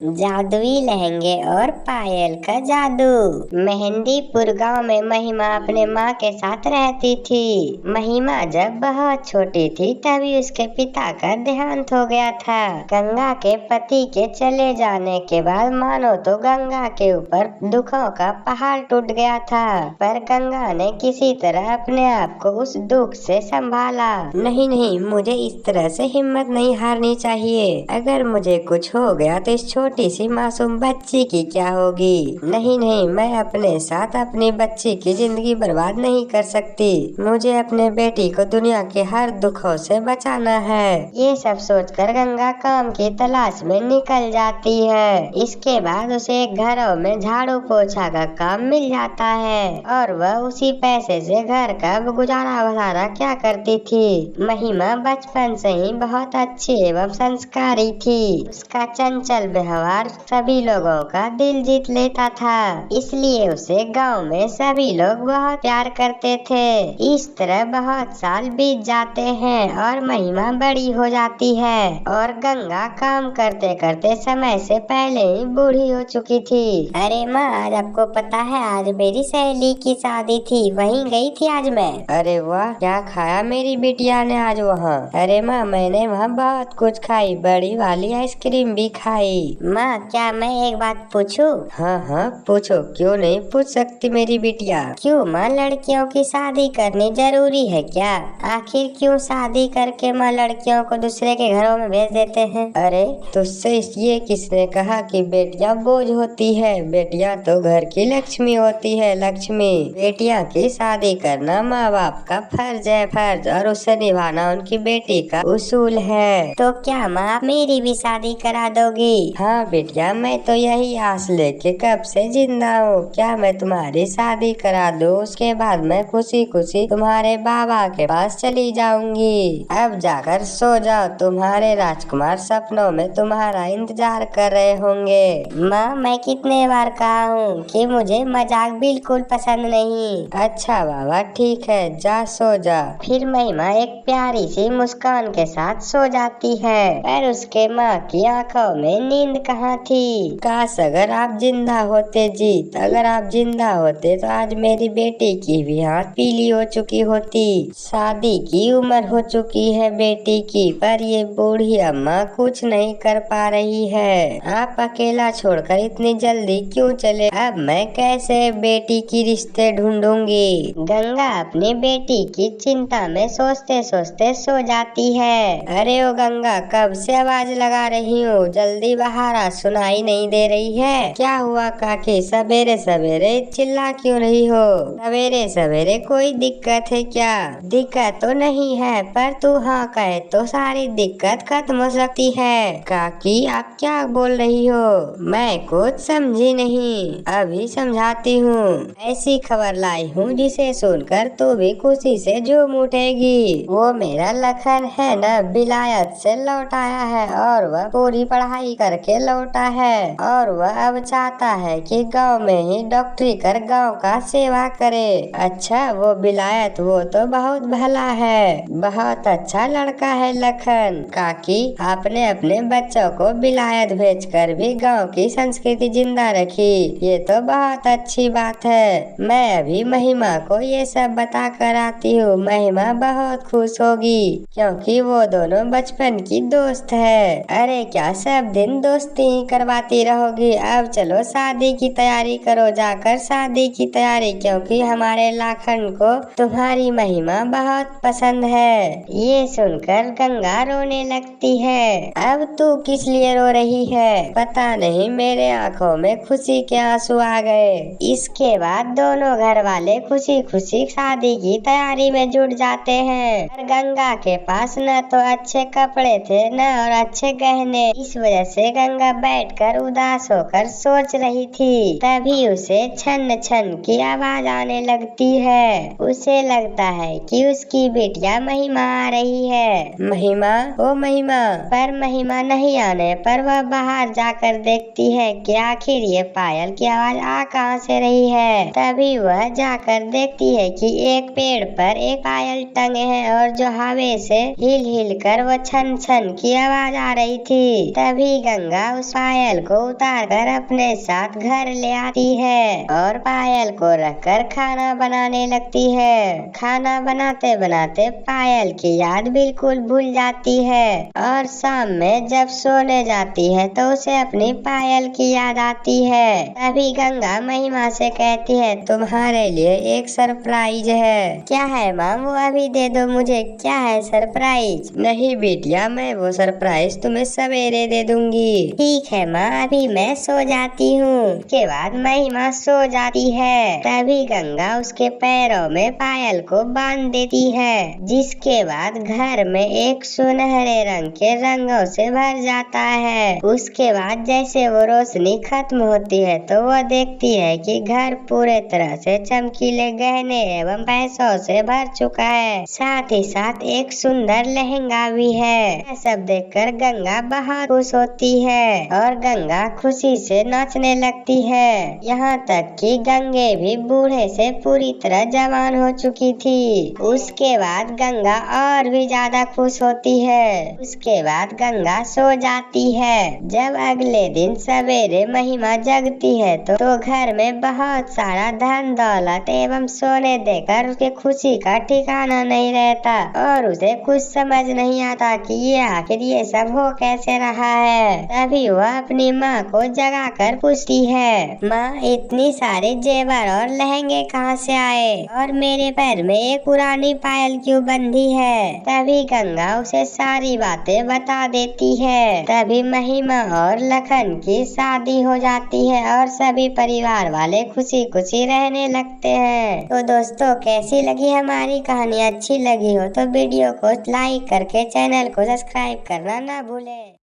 जादुई लहंगे और पायल का जादू। मेहंदीपुर गांव में महिमा अपने माँ के साथ रहती थी। महिमा जब बहुत छोटी थी तभी उसके पिता का देहांत हो गया था। गंगा के पति के चले जाने के बाद मानो तो गंगा के ऊपर दुखों का पहाड़ टूट गया था, पर गंगा ने किसी तरह अपने आप को उस दुख से संभाला। नहीं, मुझे इस तरह से हिम्मत नहीं हारनी चाहिए। अगर मुझे कुछ हो गया तो इस छोटी सी मासूम बच्ची की क्या होगी। नहीं, मैं अपने साथ अपनी बच्ची की जिंदगी बर्बाद नहीं कर सकती। मुझे अपने बेटी को दुनिया के हर दुखों से बचाना है। ये सब सोचकर गंगा काम की तलाश में निकल जाती है। इसके बाद उसे घरों में झाड़ू पोछा का काम मिल जाता है और वह उसी पैसे से घर का गुजारा वजारा क्या करती थी। महिमा बचपन से ही बहुत अच्छी एवं संस्कारी थी। उसका चंचल व्यवहार सभी लोगों का दिल जीत लेता था, इसलिए उसे गांव में सभी लोग बहुत प्यार करते थे। इस तरह बहुत साल बीत जाते हैं और महिमा बड़ी हो जाती है और गंगा काम करते करते समय से पहले ही बूढ़ी हो चुकी थी। अरे माँ, आज आपको पता है आज मेरी सहेली की शादी थी, वहीं गई थी आज मैं। अरे वाह, क्या खाया मेरी बिटिया ने आज वहाँ? अरे माँ, मैंने वहाँ बहुत कुछ खाई, बड़ी वाली आइसक्रीम भी खाई। माँ, क्या मैं एक बात पूछूं? हाँ, पूछो, क्यों नहीं पूछ सकती मेरी बिटिया। क्यों माँ, लड़कियों की शादी करनी जरूरी है क्या? आखिर क्यों शादी करके माँ लड़कियों को दूसरे के घरों में भेज देते हैं? अरे तुझसे ये किसने कहा कि बेटियां बोझ होती है? बेटियां तो घर की लक्ष्मी होती है, लक्ष्मी। बेटियां की शादी करना माँ बाप का फर्ज है, फर्ज, और उसे निभाना उनकी बेटी का उसूल है। तो क्या माँ आप मेरी भी शादी करा दोगी? हाँ बेटिया, मैं तो यही आस लेके कब से जिंदा हूँ। क्या मैं तुम्हारी शादी करा दूँ, उसके बाद मैं खुशी खुशी तुम्हारे बाबा के पास चली जाऊंगी। अब जाकर सो जाओ, तुम्हारे राजकुमार सपनों में तुम्हारा इंतजार कर रहे होंगे। माँ, मैं कितने बार कहा हूँ कि मुझे मजाक बिल्कुल पसंद नहीं। अच्छा बाबा, ठीक है, जा सो जा। फिर महिमा एक प्यारी सी मुस्कान के साथ सो जाती है, पर उसके माँ की आंखों में नींद कहाँ थी। काश अगर आप जिंदा होते जीत, अगर आप जिंदा होते तो आज मेरी बेटी की भी हाथ पीली हो चुकी होती। शादी की उम्र हो चुकी है बेटी की, पर ये बूढ़ी अम्मा कुछ नहीं कर पा रही है। आप अकेला छोड़कर इतनी जल्दी क्यों चले? अब मैं कैसे बेटी की रिश्ते ढूंढूंगी? गंगा अपनी बेटी की चिंता में सोचते सोचते सो जाती है। अरे ओ गंगा, कब से आवाज लगा रही हूँ, जल्दी बाहर आ, सुनाई नहीं दे रही है? क्या हुआ काकी, सवेरे सवेरे चिल्ला क्यों रही हो? सवेरे सवेरे कोई दिक्कत है क्या? दिक्कत तो नहीं है, पर तू हाँ कहे तो सारी दिक्कत खत्म हो सकती है। काकी आप क्या बोल रही हो? मैं कुछ समझी नहीं, अभी समझाती हूँ। ऐसी खबर लाई हूँ जिसे सुनकर तू भी खुशी से झूम उठेगी। वो मेरा लखन है ना, विलायत से लौट आया है और वह पूरी पढ़ाई करके लौटा है और वह अब चाहता है कि गांव में ही डॉक्टरी कर गांव का सेवा करे। अच्छा, वो विलायत, वो तो बहुत भला है, बहुत अच्छा लड़का है लखन। काकी आपने अपने बच्चों को विलायत भेजकर भी गांव की संस्कृति जिंदा रखी, ये तो बहुत अच्छी बात है। मैं अभी महिमा को ये सब बता कर आती हूँ, महिमा बहुत खुश होगी क्योंकि वो दोनों बचपन की दोस्त है। अरे क्या सब दिन दोस्ती ही करवाती रहोगी? अब चलो शादी की तैयारी करो, जाकर शादी की तैयारी, क्योंकि हमारे लाखन को तुम्हारी महिमा बहुत पसंद है। ये सुनकर गंगा रोने लगती है। अब तू किस लिए रो रही है? पता नहीं, मेरे आंखों में खुशी के आंसू आ गए। इसके बाद दोनों घर वाले खुशी खुशी शादी की तैयारी में जुट जाते हैं। पर गंगा के पास न तो अच्छे कपड़े थे न और अच्छे गहने, इस वजह से गंगा बैठकर उदास होकर सोच रही थी। तभी उसे छन छन की आवाज आने लगती है। उसे लगता है कि उसकी बेटिया महिमा आ रही है। महिमा, ओ महिमा। पर महिमा नहीं आने पर वह बाहर जाकर देखती है कि आखिर ये पायल की आवाज आ कहाँ से रही है। तभी वह जाकर देखती है कि एक पेड़ पर एक पायल टंगे हैं और जो हवा से हिल हिल कर वो छन छन की आवाज आ रही थी। तभी गंगा उस पायल को उतार कर अपने साथ घर ले आती है और पायल को रखकर खाना बनाने लगती है। खाना बनाते बनाते पायल की याद बिल्कुल भूल जाती है और शाम में जब सोने जाती है तो उसे अपनी पायल की याद आती है। तभी गंगा महिमा से कहती है, तुम्हारे लिए एक सरप्राइज है। क्या है माँ? वो अभी दे दो मुझे। क्या है सरप्राइज? नहीं बेटिया, मैं वो सरप्राइज तुम्हें सवेरे दे दूंगी। ठीक है माँ, अभी मैं सो जाती हूँ। के बाद महिमा सो जाती है। तभी गंगा उसके पैरों में पायल को बांध देती है, जिसके बाद घर में एक सुनहरे रंग के रंगों से भर जाता है। उसके बाद जैसे वो रोशनी खत्म होती है तो वो देखती है कि घर पूरे तरह से चमकीले गहने एवं पैसों से भर चुका है। साथ ही साथ एक सुंदर लहंगा भी है। यह सब देखकर गंगा बहुत खुश होती है और गंगा खुशी से नाचने लगती है। यहाँ तक कि गंगे भी बूढ़े से पूरी तरह जवान हो चुकी थी। उसके बाद गंगा और भी ज्यादा खुश होती है। उसके बाद गंगा सो जाती है। जब अगले दिन सवेरे महिमा जगती है तो घर में बहुत सारा धन दौलत एवं सोने देकर उसके खुशी का ठिकाना नहीं रहता और उसे कुछ समझ नहीं आता कि ये आखिर ये सब हो कैसे रहा है। तभी वह अपनी माँ को जगा कर पूछती है, माँ इतनी सारे जेवर और लहंगे कहाँ से आए और मेरे पैर में एक पुरानी पायल क्यों बंधी है? तभी गंगा उसे सारी बातें बता देती है। तभी महिमा और लखन की शादी हो जाती है और सभी परिवार वाले खुशी खुशी रहने लगते हैं। तो दोस्तों, कैसी लगी हमारी कहानी? अच्छी लगी हो तो वीडियो को लाइक करके चैनल को सब्सक्राइब करना ना भूलें।